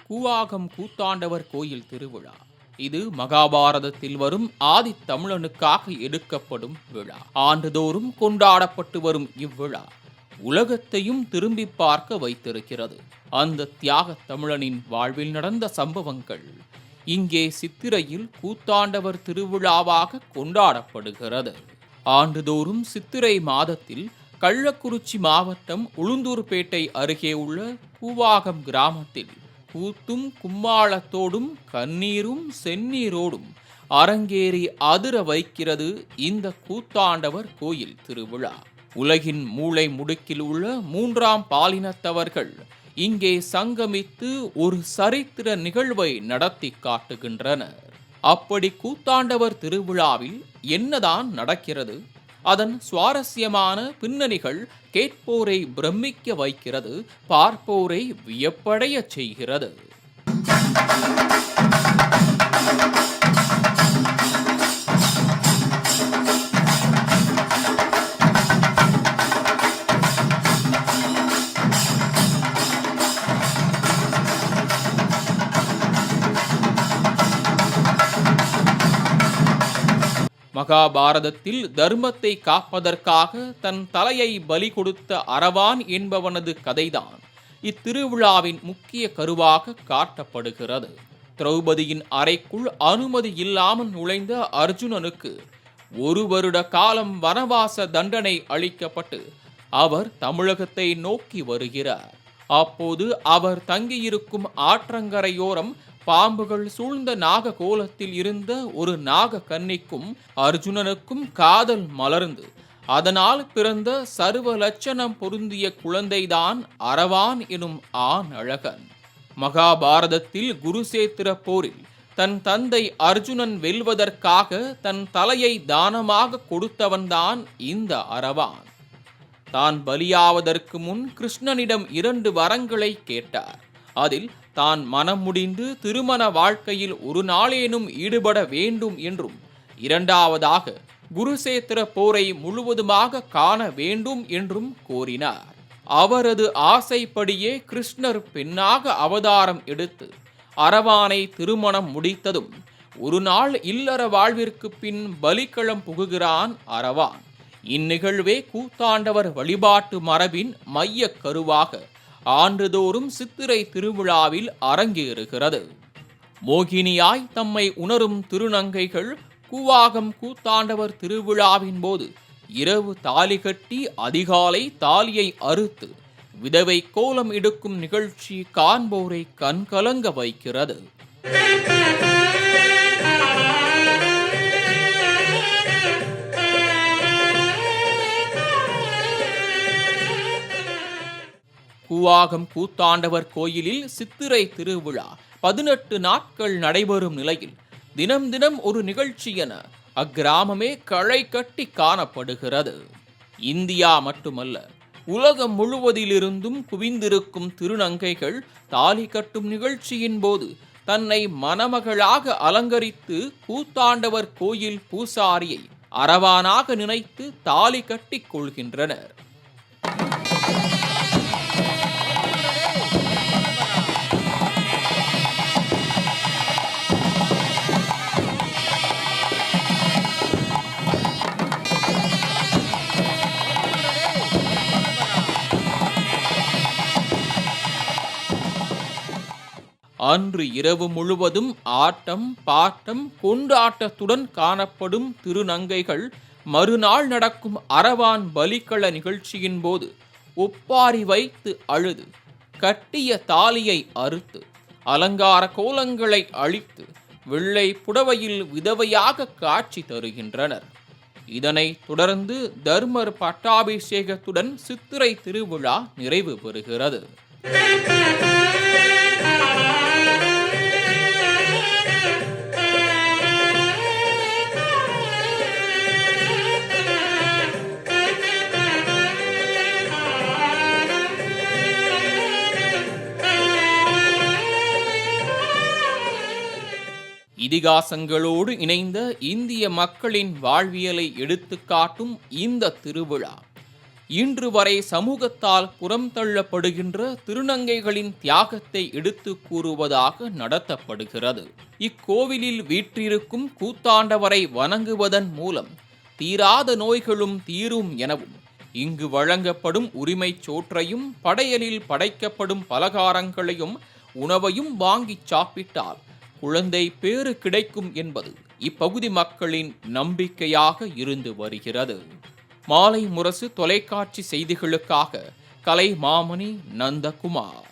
கூவாகம் கூத்தாண்டவர் கோயில் திருவிழா. இது மகாபாரதத்தில் வரும் ஆதி தமிழனுக்காக எடுக்கப்படும் விழா. ஆண்டுதோறும் கொண்டாடப்பட்டு வரும் இவ்விழா உலகத்தையும் திரும்பி பார்க்க வைத்திருக்கிறது. அந்த தியாக தமிழனின் வாழ்வில் நடந்த சம்பவங்கள் இங்கே சித்திரையில் கூத்தாண்டவர் திருவிழாவாக கொண்டாடப்படுகிறது. ஆண்டுதோறும் சித்திரை மாதத்தில் கள்ளக்குறிச்சி மாவட்டம் உளுந்தூர்பேட்டை அருகே உள்ள கூவாகம் கிராமத்தில் கூத்தும் கும்மாளத்தோடும் கண்ணீரும் செந்நீரோடும் அரங்கேறி அதிர வைக்கிறது இந்த கூத்தாண்டவர் கோயில் திருவிழா. உலகின் மூளை முடுக்கில் உள்ள மூன்றாம் பாலினத்தவர்கள் இங்கே சங்கமித்து ஒரு சரித்திர நிகழ்வை நடத்தி காட்டுகின்றனர். அப்படி கூத்தாண்டவர் திருவிழாவில் என்னதான் நடக்கிறது? அதன் சுவாரஸ்யமான பின்னணிகள் கேட்போரை பிரமிக்க வைக்கிறது, பார்ப்போரை வியப்படைய செய்கிறது. மகாபாரதத்தில் தர்மத்தை காப்பதற்காக தன் தலையை பலி கொடுத்த அரவான் என்பவனது கதைதான் இத்திருவிழாவின் முக்கிய கருவாக காட்டப்படுகிறது. திரௌபதியின் அறைக்குள் அனுமதி இல்லாமல் நுழைந்த அர்ஜுனனுக்கு 1 வருட காலம் வனவாச தண்டனை அளிக்கப்பட்டு அவர் தமிழகத்தை நோக்கி வருகிறார். அப்போது அவர் தங்கியிருக்கும் ஆற்றங்கரையோரம் பாம்புகள் சூழ்ந்த நாக கோலத்தில் இருந்த ஒரு நாக கன்னிக்கும் அர்ஜுனனுக்கும் காதல் மலர்ந்து அதனால் பிறந்த சர்வ லட்சணம் பொருந்திய குழந்தைதான் அரவான் எனும் ஆண் அழகன். மகாபாரதத்தில் குருசேத்திர போரில் தன் தந்தை அர்ஜுனன் வெல்வதற்காக தன் தலையை தானமாக கொடுத்தவன்தான் இந்த அரவான். தான் பலியாவதற்கு முன் கிருஷ்ணனிடம் 2 வரங்களை கேட்டார். அதில் தான் மனம் முடிந்து திருமண வாழ்க்கையில் ஒரு நாளேனும் ஈடுபட வேண்டும் என்றும், இரண்டாவதாக குருசேத்திர போரை முழுவதுமாக காண வேண்டும் என்றும் கோரினார். அவரது ஆசைப்படியே கிருஷ்ணர் பெண்ணாக அவதாரம் எடுத்து அரவானை திருமணம் முடித்ததும் ஒரு நாள் இல்லற வாழ்விற்கு பின் பலிக்களம் புகுகிறான் அரவான். இந்நிகழ்வே கூத்தாண்டவர் வழிபாட்டு மரபின் மைய கருவாக ஆண்டுதோறும் சித்திரை திருவிழாவில் அரங்கேறுகிறது. மோகினியாய் தம்மை உணரும் திருநங்கைகள் கூவாகம் கூத்தாண்டவர் திருவிழாவின் போது இரவு தாலி கட்டி அதிகாலை தாலியை அறுத்து விதவை கோலம் எடுக்கும் நிகழ்ச்சி காண்போரை கண்கலங்க வைக்கிறது. கூவாகம் கூத்தாண்டவர் கோயிலில் சித்திரை திருவிழா 18 நாட்கள் நடைபெறும் நிலையில் தினம் தினம் ஒரு நிகழ்ச்சி என அக்கிராமமே களை கட்டி காணப்படுகிறது. இந்தியா மட்டுமல்ல, உலகம் முழுவதிலிருந்தும் குவிந்திருக்கும் திருநங்கைகள் தாலி கட்டும் நிகழ்ச்சியின் போது தன்னை மணமகளாக அலங்கரித்து கூத்தாண்டவர் கோயில் பூசாரியை அரவானாக நினைத்து தாலி கட்டிக் கொள்கின்றனர். அன்று இரவு முழுவதும் ஆட்டம் பாட்டம் கொண்டாட்டத்துடன் காணப்படும் திருநங்கைகள் மறுநாள் நடக்கும் அரவான் பலிக்கள நிகழ்ச்சியின் போது ஒப்பாரி வைத்து அழுது கட்டிய தாலியை அறுத்து அலங்கார கோலங்களை அழித்து வெள்ளை புடவையில் விதவையாக காட்சி தருகின்றனர். இதனைத் தொடர்ந்து தர்மர் பட்டாபிஷேகத்துடன் சித்திரை திருவிழா நிறைவு பெறுகிறது. இதிகாசங்களோடு இணைந்த இந்திய மக்களின் வாழ்வியலை எடுத்துக்காட்டும் இந்த திருவிழா இன்று வரை சமூகத்தால் புறம் தள்ளப்படுகின்ற திருநங்கைகளின் தியாகத்தை எடுத்து கூறுவதாக நடத்தப்படுகிறது. இக்கோவிலில் வீற்றிருக்கும் கூத்தாண்டவரை வணங்குவதன் மூலம் தீராத நோய்களும் தீரும் எனவும், இங்கு வழங்கப்படும் உரிமைச் சோற்றையும் படையலில் படைக்கப்படும் பலகாரங்களையும் உணவையும் வாங்கி சாப்பிட்டால் குழந்தை பேறு கிடைக்கும் என்பது இப்பகுதி மக்களின் நம்பிக்கையாக இருந்து வருகிறது. மாலை முரசு தொலைக்காட்சி செய்திகளுக்காக கலைமாமணி நந்தகுமார்.